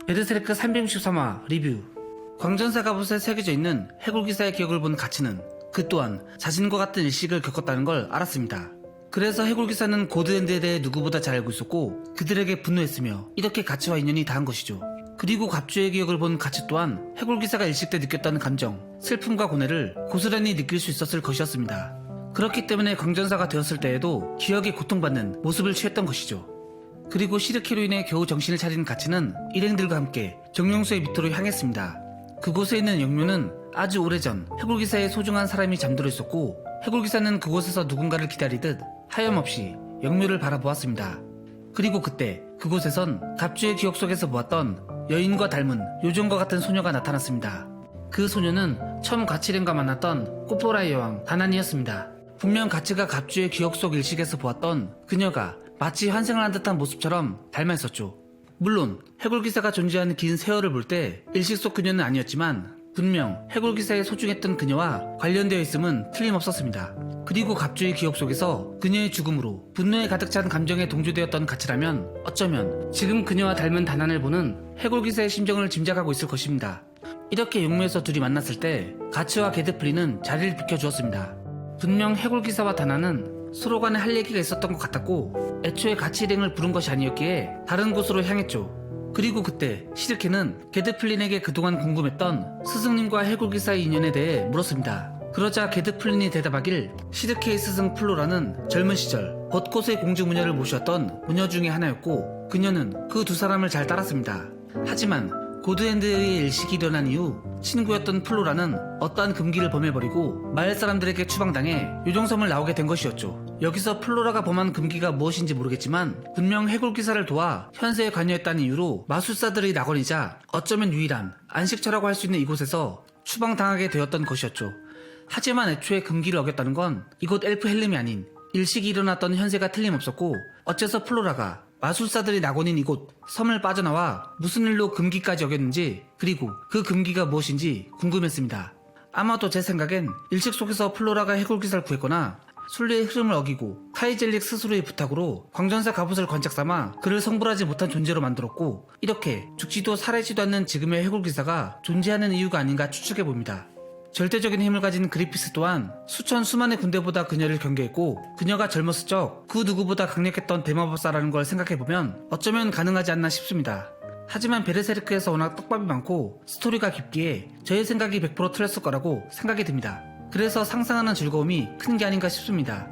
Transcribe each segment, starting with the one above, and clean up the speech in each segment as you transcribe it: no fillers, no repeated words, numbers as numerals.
베르세르크 363화 리뷰. 광전사 갑옷에 새겨져 있는 해골기사의 기억을 본 가치는 그 또한 자신과 같은 일식을 겪었다는 걸 알았습니다. 그래서 해골기사는 고드핸드에 대해 누구보다 잘 알고 있었고 그들에게 분노했으며 이렇게 가치와 인연이 닿은 것이죠. 그리고 갑주의 기억을 본 가치 또한 해골기사가 일식 때 느꼈다는 감정, 슬픔과 고뇌를 고스란히 느낄 수 있었을 것이었습니다. 그렇기 때문에 광전사가 되었을 때에도 기억에 고통받는 모습을 취했던 것이죠. 그리고 시르케로 인해 겨우 정신을 차린 가치는 일행들과 함께 정령수의 밑으로 향했습니다. 그곳에 있는 영묘는 아주 오래전 해골기사의 소중한 사람이 잠들어 있었고 해골기사는 그곳에서 누군가를 기다리듯 하염없이 영묘를 바라보았습니다. 그리고 그때 그곳에선 갑주의 기억 속에서 보았던 여인과 닮은 요정과 같은 소녀가 나타났습니다. 그 소녀는 처음 가치랭과 만났던 꼬포라의 여왕 다난이었습니다. 분명 가치가 갑주의 기억 속 일식에서 보았던 그녀가 마치 환생을 한 듯한 모습처럼 닮아 있었죠. 물론 해골기사가 존재하는 긴 세월을 볼 때 일식 속 그녀는 아니었지만 분명 해골기사에 소중했던 그녀와 관련되어 있음은 틀림없었습니다. 그리고 갑주의 기억 속에서 그녀의 죽음으로 분노에 가득 찬 감정에 동조되었던 가치라면 어쩌면 지금 그녀와 닮은 다난을 보는 해골기사의 심정을 짐작하고 있을 것입니다. 이렇게 용무에서 둘이 만났을 때 가치와 게드플리는 자리를 비켜주었습니다. 분명 해골기사와 다난은 서로 간에 할 얘기가 있었던 것 같았고 애초에 가치 일행을 부른 것이 아니었기에 다른 곳으로 향했죠. 그리고 그때 시르케는 게드플린에게 그동안 궁금했던 스승님과 해골기사의 인연에 대해 물었습니다. 그러자 게드플린이 대답하길 시르케의 스승 플로라는 젊은 시절 벚꽃의 공주 무녀를 모셨던 무녀 중에 하나였고 그녀는 그 두 사람을 잘 따랐습니다. 하지만 고드핸드의 일식이 일어난 이후 친구였던 플로라는 어떠한 금기를 범해버리고 마을 사람들에게 추방당해 요정섬을 나오게 된 것이었죠. 여기서 플로라가 범한 금기가 무엇인지 모르겠지만 분명 해골기사를 도와 현세에 관여했다는 이유로 마술사들의 낙원이자 어쩌면 유일한 안식처라고 할 수 있는 이곳에서 추방당하게 되었던 것이었죠. 하지만 애초에 금기를 어겼다는 건 이곳 엘프 헬름이 아닌 일식이 일어났던 현세가 틀림없었고 어째서 플로라가 마술사들이 낙원인 이곳 섬을 빠져나와 무슨 일로 금기까지 어겼는지 그리고 그 금기가 무엇인지 궁금했습니다. 아마도 제 생각엔 일식 속에서 플로라가 해골기사를 구했거나 순리의 흐름을 어기고 카이젤릭 스스로의 부탁으로 광전사 갑옷을 관짝 삼아 그를 성불하지 못한 존재로 만들었고 이렇게 죽지도 살아있지도 않는 지금의 해골기사가 존재하는 이유가 아닌가 추측해봅니다. 절대적인 힘을 가진 그리피스 또한 수만의 군대보다 그녀를 경계했고 그녀가 젊었을 적 그 누구보다 강력했던 대마법사라는 걸 생각해보면 어쩌면 가능하지 않나 싶습니다. 하지만 베르세르크에서 워낙 떡밥이 많고 스토리가 깊기에 저의 생각이 100% 틀렸을 거라고 생각이 듭니다. 그래서 상상하는 즐거움이 큰 게 아닌가 싶습니다.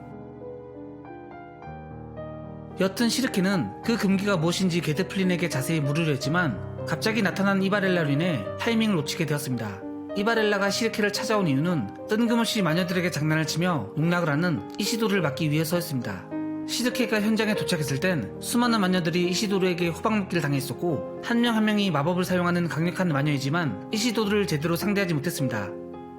여튼 시르케는 그 금기가 무엇인지 게드플린에게 자세히 물으려 했지만 갑자기 나타난 이바렐라로 인해 타이밍을 놓치게 되었습니다. 이바렐라가 시르케를 찾아온 이유는 뜬금없이 마녀들에게 장난을 치며 농락을 하는 이시도르를 막기 위해서였습니다. 시르케가 현장에 도착했을 땐 수많은 마녀들이 이시도르에게 호박먹기를 당했었고 한 명 한 명이 마법을 사용하는 강력한 마녀이지만 이시도르를 제대로 상대하지 못했습니다.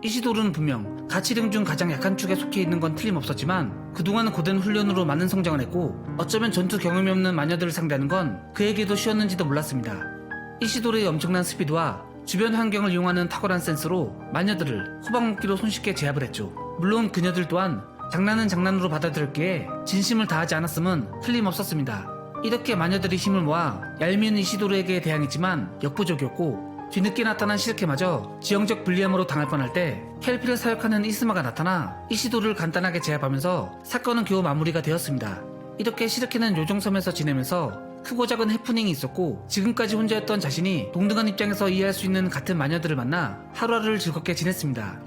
이시도르는 분명 가치령 중 가장 약한 축에 속해 있는 건 틀림없었지만 그동안 고된 훈련으로 많은 성장을 했고 어쩌면 전투 경험이 없는 마녀들을 상대하는 건 그에게도 쉬웠는지도 몰랐습니다. 이시도르의 엄청난 스피드와 주변 환경을 이용하는 탁월한 센스로 마녀들을 호박먹기로 손쉽게 제압을 했죠. 물론 그녀들 또한 장난은 장난으로 받아들였기에 진심을 다하지 않았음은 틀림없었습니다. 이렇게 마녀들이 힘을 모아 얄미운 이시도르에게 대항했지만 역부족이었고 뒤늦게 나타난 시르케마저 지형적 불리함으로 당할 뻔할 때 켈피를 사역하는 이스마가 나타나 이시도르를 간단하게 제압하면서 사건은 겨우 마무리가 되었습니다. 이렇게 시르케는 요정섬에서 지내면서 크고 작은 해프닝이 있었고 지금까지 혼자였던 자신이 동등한 입장에서 이해할 수 있는 같은 마녀들을 만나 하루하루를 즐겁게 지냈습니다.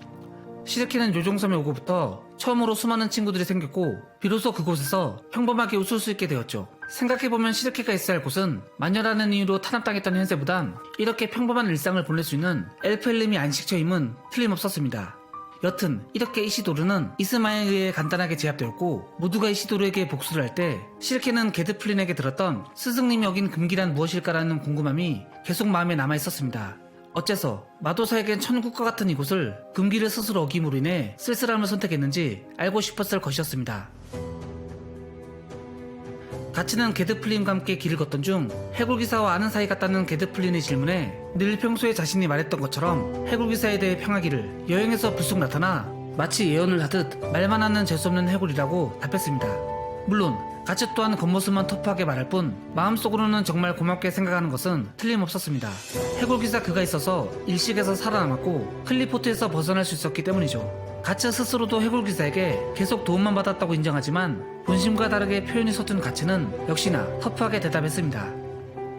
시르케는 요정섬에 오고부터 처음으로 수많은 친구들이 생겼고 비로소 그곳에서 평범하게 웃을 수 있게 되었죠. 생각해보면 시르케가 있어야 할 곳은 마녀라는 이유로 탄압당했던 현세보단 이렇게 평범한 일상을 보낼 수 있는 엘프 헬름이 안식처임은 틀림없었습니다. 여튼 이렇게 이시도르는 이스마에 의해 간단하게 제압되었고 모두가 이시도르에게 복수를 할 때 시르케는 게드플린에게 들었던 스승님이 어긴 금기란 무엇일까라는 궁금함이 계속 마음에 남아있었습니다. 어째서 마도사에겐 천국과 같은 이곳을 금기를 스스로 어김으로 인해 쓸쓸함을 선택했는지 알고 싶었을 것이었습니다. 가치는 게드플린과 함께 길을 걷던 중 해골기사와 아는 사이 같다는 게드플린의 질문에 늘 평소에 자신이 말했던 것처럼 해골기사에 대해 평하기를 여행에서 불쑥 나타나 마치 예언을 하듯 말만 하는 재수없는 해골이라고 답했습니다. 물론 가츠 또한 겉모습만 터프하게 말할 뿐 마음속으로는 정말 고맙게 생각하는 것은 틀림없었습니다. 해골기사 그가 있어서 일식에서 살아남았고 클리포트에서 벗어날 수 있었기 때문이죠. 가츠 스스로도 해골기사에게 계속 도움만 받았다고 인정하지만 본심과 다르게 표현이 서툰 가츠는 역시나 터프하게 대답했습니다.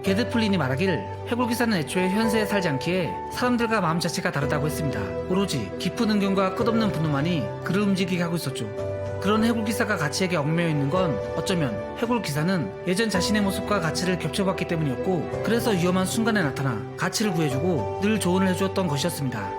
게드플린이 말하길 해골기사는 애초에 현세에 살지 않기에 사람들과 마음 자체가 다르다고 했습니다. 오로지 깊은 은경과 끝없는 분노만이 그를 움직이게 하고 있었죠. 그런 해골기사가 가치에게 얽매여 있는 건 어쩌면 해골기사는 예전 자신의 모습과 가치를 겹쳐봤기 때문이었고, 그래서 위험한 순간에 나타나 가치를 구해주고 늘 조언을 해주었던 것이었습니다.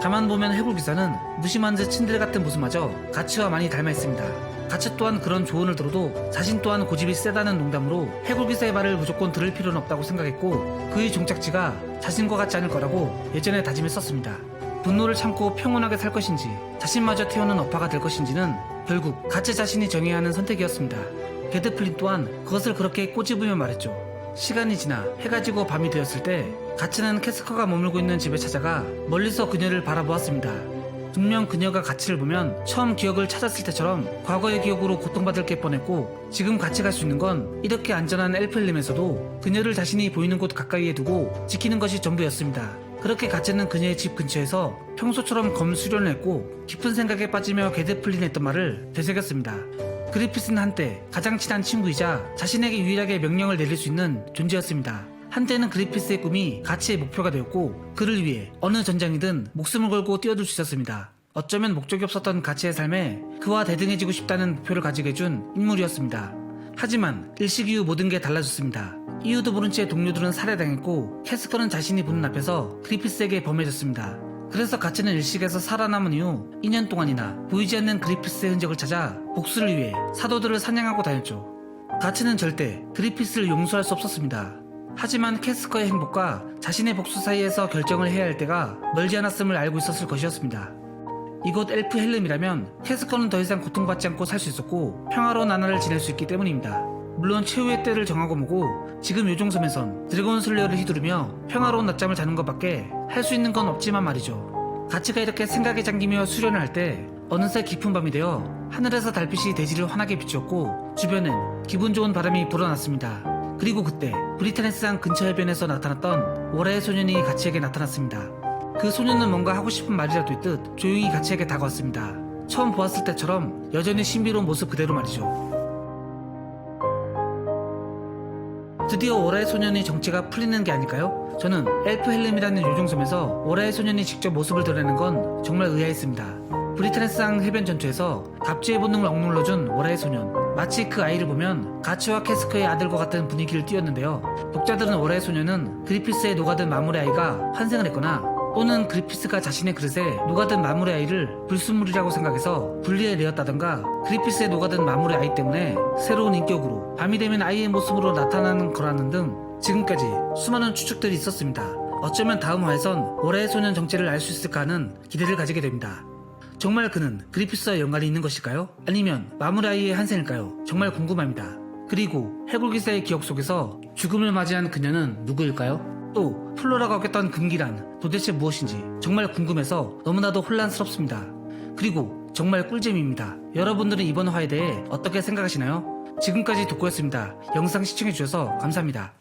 가만 보면 해골기사는 무심한 듯 친들 같은 모습마저 가치와 많이 닮아 있습니다. 가치 또한 그런 조언을 들어도 자신 또한 고집이 세다는 농담으로 해골기사의 말을 무조건 들을 필요는 없다고 생각했고, 그의 종착지가 자신과 같지 않을 거라고 예전에 다짐했었습니다. 분노를 참고 평온하게 살 것인지 자신마저 태우는 업화가 될 것인지는 결국 가츠 자신이 정해야 하는 선택이었습니다. 게드플린 또한 그것을 그렇게 꼬집으며 말했죠. 시간이 지나 해가 지고 밤이 되었을 때 가츠는 캐스커가 머물고 있는 집에 찾아가 멀리서 그녀를 바라보았습니다. 분명 그녀가 가츠를 보면 처음 기억을 찾았을 때처럼 과거의 기억으로 고통받을 게 뻔했고, 지금 같이 갈 수 있는 건 이렇게 안전한 엘프헬름에서도 그녀를 자신이 보이는 곳 가까이에 두고 지키는 것이 전부였습니다. 그렇게 가츠는 그녀의 집 근처에서 평소처럼 검 수련을 했고, 깊은 생각에 빠지며 게드플린이 했던 말을 되새겼습니다. 그리피스는 한때 가장 친한 친구이자 자신에게 유일하게 명령을 내릴 수 있는 존재였습니다. 한때는 그리피스의 꿈이 가치의 목표가 되었고, 그를 위해 어느 전장이든 목숨을 걸고 뛰어들 수 있었습니다. 어쩌면 목적이 없었던 가치의 삶에 그와 대등해지고 싶다는 목표를 가지게 해준 인물이었습니다. 하지만 일식 이후 모든 게 달라졌습니다. 이유도 모른 채 동료들은 살해당했고, 캐스커는 자신이 보는 앞에서 그리피스에게 범해졌습니다. 그래서 가츠는 일식에서 살아남은 이후 2년 동안이나 보이지 않는 그리피스의 흔적을 찾아 복수를 위해 사도들을 사냥하고 다녔죠. 가츠는 절대 그리피스를 용서할 수 없었습니다. 하지만 캐스커의 행복과 자신의 복수 사이에서 결정을 해야 할 때가 멀지 않았음을 알고 있었을 것이었습니다. 이곳 엘프 헬름이라면 캐스커는 더 이상 고통받지 않고 살 수 있었고 평화로운 나날을 지낼 수 있기 때문입니다. 물론 최후의 때를 정하고 뭐고 지금 요종섬에선 드래곤 슬레어를 휘두르며 평화로운 낮잠을 자는 것밖에 할 수 있는 건 없지만 말이죠. 가츠가 이렇게 생각에 잠기며 수련을 할 때 어느새 깊은 밤이 되어 하늘에서 달빛이 대지를 환하게 비추었고 주변엔 기분 좋은 바람이 불어났습니다. 그리고 그때 브리타네스강 근처 해변에서 나타났던 오라의 소년이 가츠에게 나타났습니다. 그 소년은 뭔가 하고 싶은 말이라도 있듯 조용히 가츠에게 다가왔습니다. 처음 보았을 때처럼 여전히 신비로운 모습 그대로 말이죠. 드디어 오라의 소년의 정체가 풀리는 게 아닐까요? 저는 엘프 헬름이라는 요종섬에서 오라의 소년이 직접 모습을 드러내는 건 정말 의아했습니다. 브리타네스강 해변 전투에서 갑주의 본능을 억눌러준 오라의 소년, 마치 그 아이를 보면 가츠와 캐스커의 아들과 같은 분위기를 띄웠는데요. 독자들은 오라의 소년은 그리피스의 녹아든 마물의 아이가 환생을 했거나 또는 그리피스가 자신의 그릇에 녹아든 마물의 아이를 불순물이라고 생각해서 분리해내었다던가 그리피스의 녹아든 마물의 아이 때문에 새로운 인격으로 밤이 되면 아이의 모습으로 나타나는 거라는 등 지금까지 수많은 추측들이 있었습니다. 어쩌면 다음 화에선 오라의 소년 정체를 알 수 있을까 하는 기대를 가지게 됩니다. 정말 그는 그리피스와 연관이 있는 것일까요? 아니면 마물의 아이의 환생일까요? 정말 궁금합니다. 그리고 해골기사의 기억 속에서 죽음을 맞이한 그녀는 누구일까요? 또 플로라가 어겼던 금기란 도대체 무엇인지 정말 궁금해서 너무나도 혼란스럽습니다. 그리고 정말 꿀잼입니다. 여러분들은 이번 화에 대해 어떻게 생각하시나요? 지금까지 덕구였습니다. 영상 시청해주셔서 감사합니다.